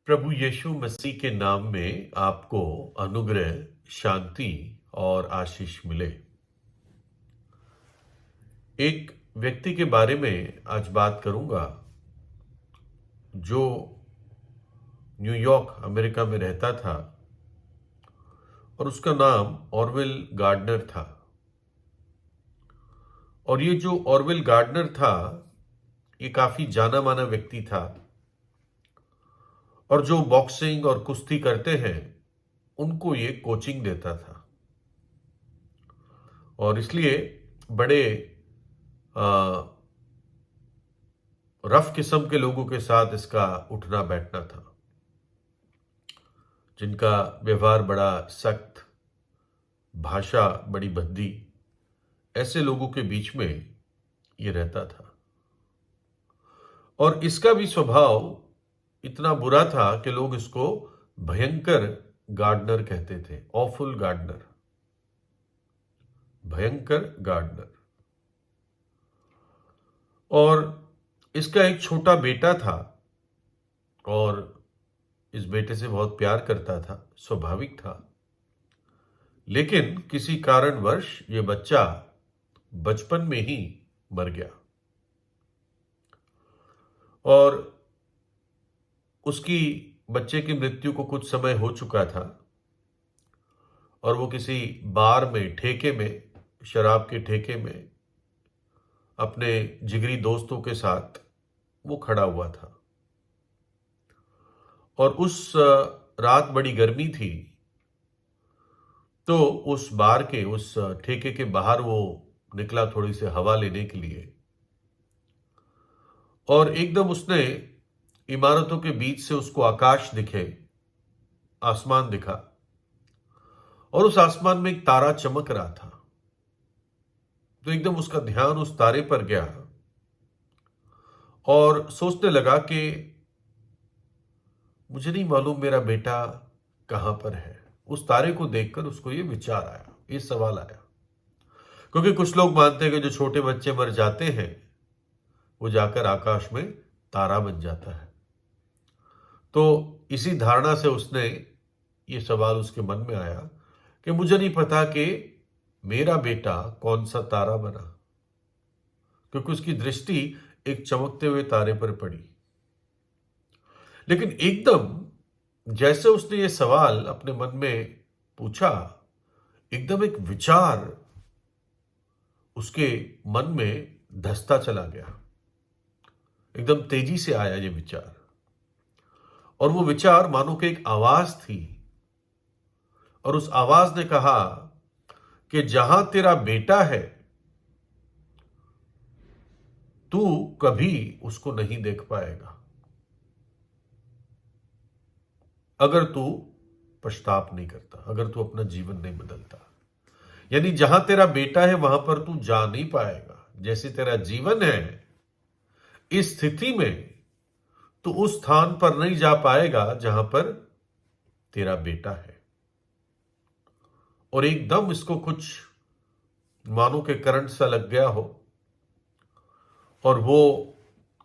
प्रभु यीशु मसीह के नाम में आपको अनुग्रह, शांति और आशीष मिले। एक व्यक्ति के बारे में आज बात करूंगा जो न्यूयॉर्क अमेरिका में रहता था और उसका नाम ऑरवेल गार्डनर था। और ये जो ऑरवेल गार्डनर था ये काफी जाना माना व्यक्ति था और जो बॉक्सिंग और कुश्ती करते हैं उनको ये कोचिंग देता था और इसलिए बड़े रफ किस्म के लोगों के साथ इसका उठना बैठना था, जिनका व्यवहार बड़ा सख्त, भाषा बड़ी भद्दी, ऐसे लोगों के बीच में ये रहता था। और इसका भी स्वभाव इतना बुरा था कि लोग इसको भयंकर गार्डनर कहते थे, ऑफुल गार्डनर, भयंकर गार्डनर। और इसका एक छोटा बेटा था और इस बेटे से बहुत प्यार करता था, स्वाभाविक था। लेकिन किसी कारणवश ये बच्चा बचपन में ही मर गया और उसकी बच्चे की मृत्यु को कुछ समय हो चुका था और वो किसी बार में, ठेके में, शराब के ठेके में अपने जिगरी दोस्तों के साथ वो खड़ा हुआ था। और उस रात बड़ी गर्मी थी, तो उस बार के, उस ठेके के बाहर वो निकला थोड़ी सी हवा लेने के लिए और एकदम उसने इमारतों के बीच से उसको आकाश दिखे, आसमान दिखा और उस आसमान में एक तारा चमक रहा था। तो एकदम उसका ध्यान उस तारे पर गया और सोचने लगा कि मुझे नहीं मालूम मेरा बेटा कहां पर है। उस तारे को देखकर उसको ये विचार आया, ये सवाल आया, क्योंकि कुछ लोग मानते हैं कि जो छोटे बच्चे मर जाते हैं वो जाकर आकाश में तारा बन जाता है। तो इसी धारणा से उसने ये सवाल उसके मन में आया कि मुझे नहीं पता कि मेरा बेटा कौन सा तारा बना, क्योंकि उसकी दृष्टि एक चमकते हुए तारे पर पड़ी। लेकिन एकदम जैसे उसने ये सवाल अपने मन में पूछा, एकदम एक विचार उसके मन में धंसता चला गया। एकदम तेजी से आया ये विचार और वो विचार मानो कि एक आवाज थी और उस आवाज ने कहा कि जहां तेरा बेटा है तू कभी उसको नहीं देख पाएगा अगर तू पश्चाताप नहीं करता, अगर तू अपना जीवन नहीं बदलता। यानी जहां तेरा बेटा है वहां पर तू जा नहीं पाएगा। जैसे तेरा जीवन है, इस स्थिति में तू उस स्थान पर नहीं जा पाएगा जहां पर तेरा बेटा है। और एकदम इसको कुछ मानो के करंट सा लग गया हो और वो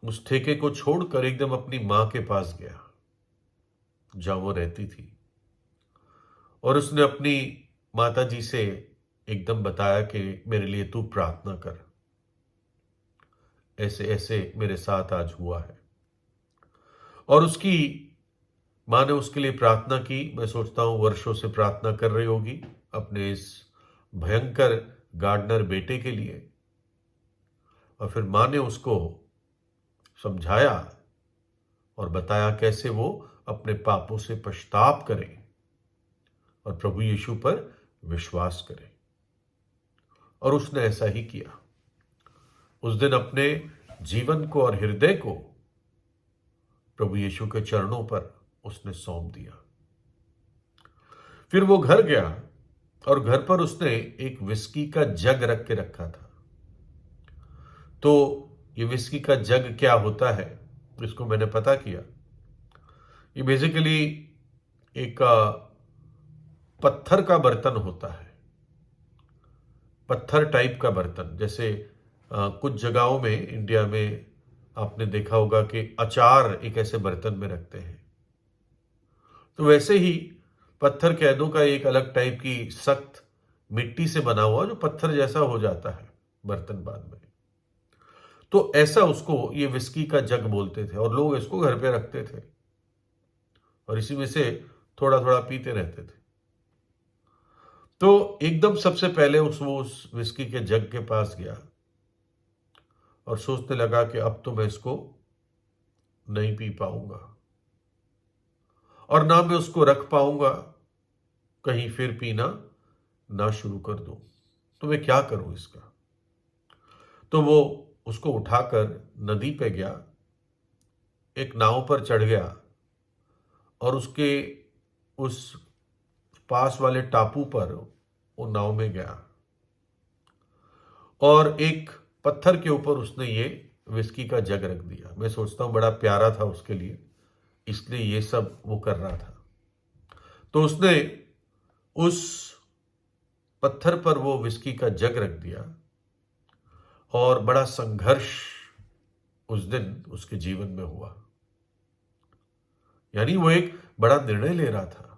उस ठेके को छोड़कर एकदम अपनी मां के पास गया जहां वो रहती थी और उसने अपनी माता जी से एकदम बताया कि मेरे लिए तू प्रार्थना कर, ऐसे ऐसे मेरे साथ आज हुआ है। और उसकी मां ने उसके लिए प्रार्थना की। मैं सोचता हूं वर्षों से प्रार्थना कर रही होगी अपने इस भयंकर गार्डनर बेटे के लिए। और फिर मां ने उसको समझाया और बताया कैसे वो अपने पापों से पश्चाताप करे और प्रभु यीशु पर विश्वास करे। और उसने ऐसा ही किया। उस दिन अपने जीवन को और हृदय को प्रभु यीशु के चरणों पर उसने सौंप दिया। फिर वो घर गया और घर पर उसने एक विस्की का जग रख के रखा था। तो ये विस्की का जग क्या होता है इसको मैंने पता किया। ये बेसिकली एक पत्थर का बर्तन होता है, पत्थर टाइप का बर्तन। जैसे कुछ जगहों में इंडिया में आपने देखा होगा कि अचार एक ऐसे बर्तन में रखते हैं, तो वैसे ही पत्थर कैदों का एक अलग टाइप की सख्त मिट्टी से बना हुआ जो पत्थर जैसा हो जाता है बर्तन बाद में। तो ऐसा उसको ये विस्की का जग बोलते थे और लोग इसको घर पे रखते थे और इसी में से थोड़ा थोड़ा पीते रहते थे। तो एकदम सबसे पहले उस विस्की के जग के पास गया और सोचने लगा कि अब तो मैं इसको नहीं पी पाऊंगा और ना मैं उसको रख पाऊंगा, कहीं फिर पीना ना शुरू कर दूं, तो मैं क्या करूं इसका। तो वो उसको उठाकर नदी पे गया, एक नाव पर चढ़ गया और उसके उस पास वाले टापू पर वो नाव में गया और एक पत्थर के ऊपर उसने ये विस्की का जग रख दिया। मैं सोचता हूं बड़ा प्यारा था उसके लिए, इसलिए ये सब वो कर रहा था। तो उसने उस पत्थर पर वो विस्की का जग रख दिया और बड़ा संघर्ष उस दिन उसके जीवन में हुआ। यानी वो एक बड़ा निर्णय ले रहा था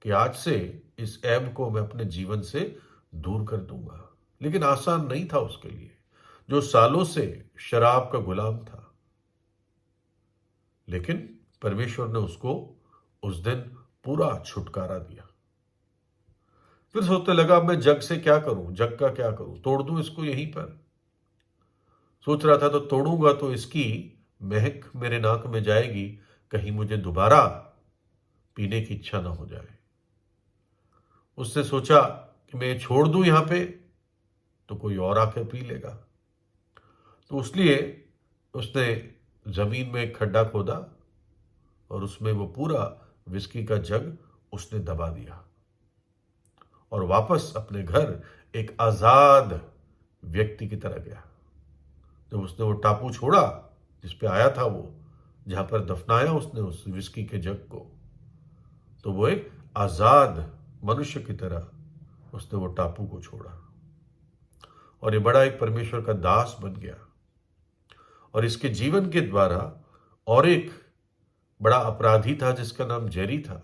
कि आज से इस ऐब को मैं अपने जीवन से दूर कर दूंगा। लेकिन आसान नहीं था उसके लिए, जो सालों से शराब का गुलाम था। लेकिन परमेश्वर ने उसको उस दिन पूरा छुटकारा दिया। फिर सोचने लगा अब मैं जग से क्या करूं, जग का क्या करूं, तोड़ दूं इसको यहीं पर। सोच रहा था तो तोड़ूंगा तो इसकी महक मेरे नाक में जाएगी, कहीं मुझे दोबारा पीने की इच्छा ना हो जाए। उसने सोचा कि मैं छोड़ दूं यहां पे तो कोई और आकर पी लेगा। तो इसलिए उसने जमीन में एक खड्डा खोदा और उसमें वो पूरा विस्की का जग उसने दबा दिया और वापस अपने घर एक आजाद व्यक्ति की तरह गया। जब उसने वो टापू छोड़ा जिस पे आया था, वो जहां पर दफनाया उसने उस विस्की के जग को, तो वो एक आजाद मनुष्य की तरह उसने वो टापू को छोड़ा और ये बड़ा एक परमेश्वर का दास बन गया। और इसके जीवन के द्वारा और एक बड़ा अपराधी था जिसका नाम जेरी था,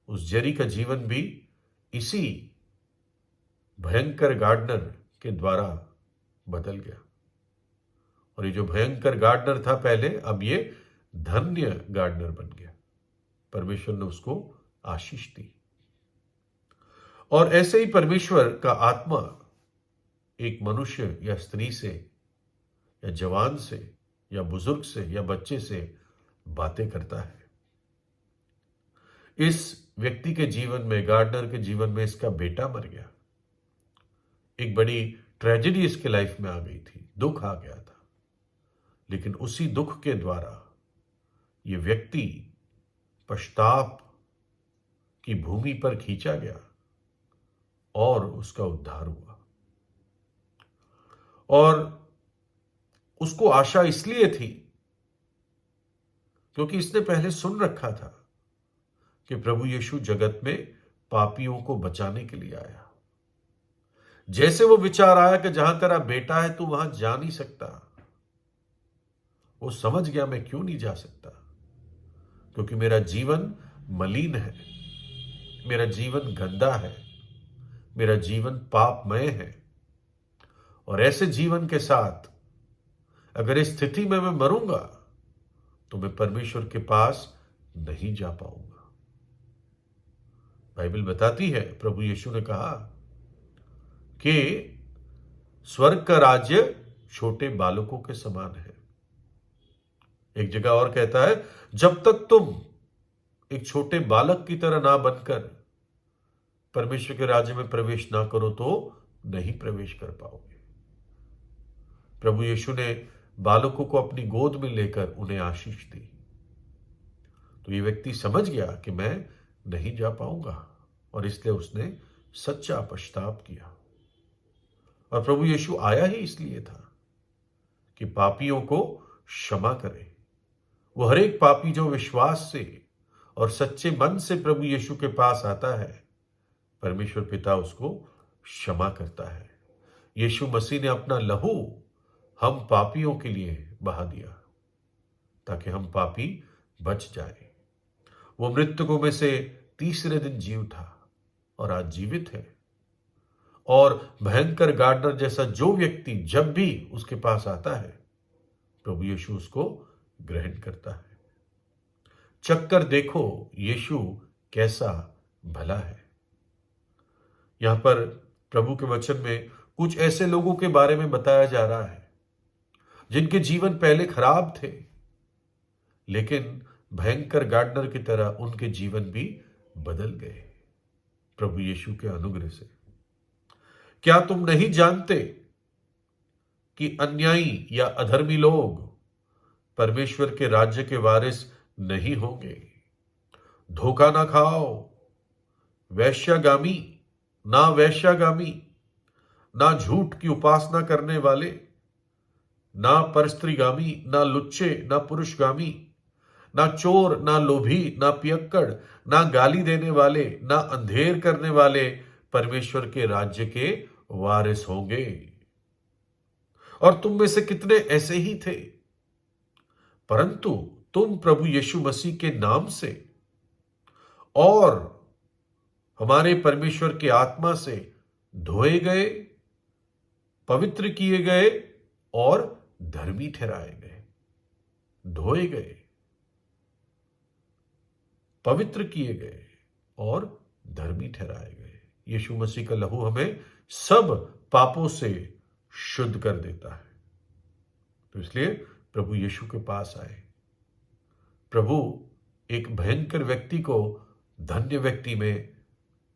उस जेरी का जीवन भी इसी भयंकर गार्डनर के द्वारा बदल गया। और ये जो भयंकर गार्डनर था पहले, अब ये धन्य गार्डनर बन गया। परमेश्वर ने उसको आशीष दी। और ऐसे ही परमेश्वर का आत्मा एक मनुष्य या स्त्री से या जवान से या बुजुर्ग से या बच्चे से बातें करता है। इस व्यक्ति के जीवन में, गार्डनर के जीवन में, इसका बेटा मर गया। एक बड़ी ट्रेजेडी इसके लाइफ में आ गई थी, दुख आ गया था। लेकिन उसी दुख के द्वारा ये व्यक्ति पश्चाताप की भूमि पर खींचा गया और उसका उद्धार हुआ। और उसको आशा इसलिए थी क्योंकि इसने पहले सुन रखा था कि प्रभु यीशु जगत में पापियों को बचाने के लिए आया। जैसे वो विचार आया कि जहां तेरा बेटा है तू वहां जा नहीं सकता, वो समझ गया मैं क्यों नहीं जा सकता, क्योंकि मेरा जीवन मलिन है, मेरा जीवन गंदा है, मेरा जीवन पापमय है। और ऐसे जीवन के साथ अगर इस स्थिति में मैं मरूंगा तो मैं परमेश्वर के पास नहीं जा पाऊंगा। बाइबल बताती है, प्रभु यीशु ने कहा कि स्वर्ग का राज्य छोटे बालकों के समान है। एक जगह और कहता है, जब तक तुम एक छोटे बालक की तरह ना बनकर परमेश्वर के राज्य में प्रवेश ना करो तो नहीं प्रवेश कर पाओगे। प्रभु यीशु ने बालकों को अपनी गोद में लेकर उन्हें आशीष दी। तो ये व्यक्ति समझ गया कि मैं नहीं जा पाऊंगा और इसलिए उसने सच्चा पश्चाताप किया। और प्रभु यीशु आया ही इसलिए था कि पापियों को क्षमा करे। वो हर एक पापी जो विश्वास से और सच्चे मन से प्रभु यीशु के पास आता है, परमेश्वर पिता उसको क्षमा करता है। यीशु मसीह ने अपना लहू हम पापियों के लिए बहा दिया ताकि हम पापी बच जाए। वो मृतकों में से तीसरे दिन जी उठा और आज जीवित है। और भयंकर गार्डनर जैसा जो व्यक्ति जब भी उसके पास आता है, प्रभु यीशु उसको ग्रहण करता है। चक्कर देखो यीशु कैसा भला है। यहां पर प्रभु के वचन में कुछ ऐसे लोगों के बारे में बताया जा रहा है जिनके जीवन पहले खराब थे, लेकिन भयंकर गार्डनर की तरह उनके जीवन भी बदल गए प्रभु यीशु के अनुग्रह से। क्या तुम नहीं जानते कि अन्यायी या अधर्मी लोग परमेश्वर के राज्य के वारिस नहीं होंगे? धोखा ना खाओ। वैश्यागामी ना झूठ की उपासना करने वाले, ना परस्त्रीगामी, ना लुच्चे, ना पुरुषगामी, ना चोर, ना लोभी, ना पियक्कड़, ना गाली देने वाले, ना अंधेर करने वाले परमेश्वर के राज्य के वारिस होंगे। और तुम में से कितने ऐसे ही थे, परंतु तुम प्रभु यीशु मसीह के नाम से और हमारे परमेश्वर की आत्मा से धोए गए, पवित्र किए गए और धर्मी ठहराए गए। धोए गए, पवित्र किए गए और धर्मी ठहराए गए। यीशु मसीह का लहू हमें सब पापों से शुद्ध कर देता है। तो इसलिए प्रभु यीशु के पास आए। प्रभु एक भयंकर व्यक्ति को धन्य व्यक्ति में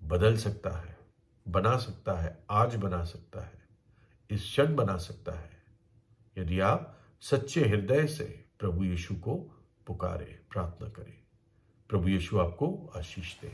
बदल सकता है, बना सकता है, आज बना सकता है, इस क्षण बना सकता है, यदि आप सच्चे हृदय से प्रभु यीशु को पुकारे, प्रार्थना करें। प्रभु यीशु आपको आशीष दे।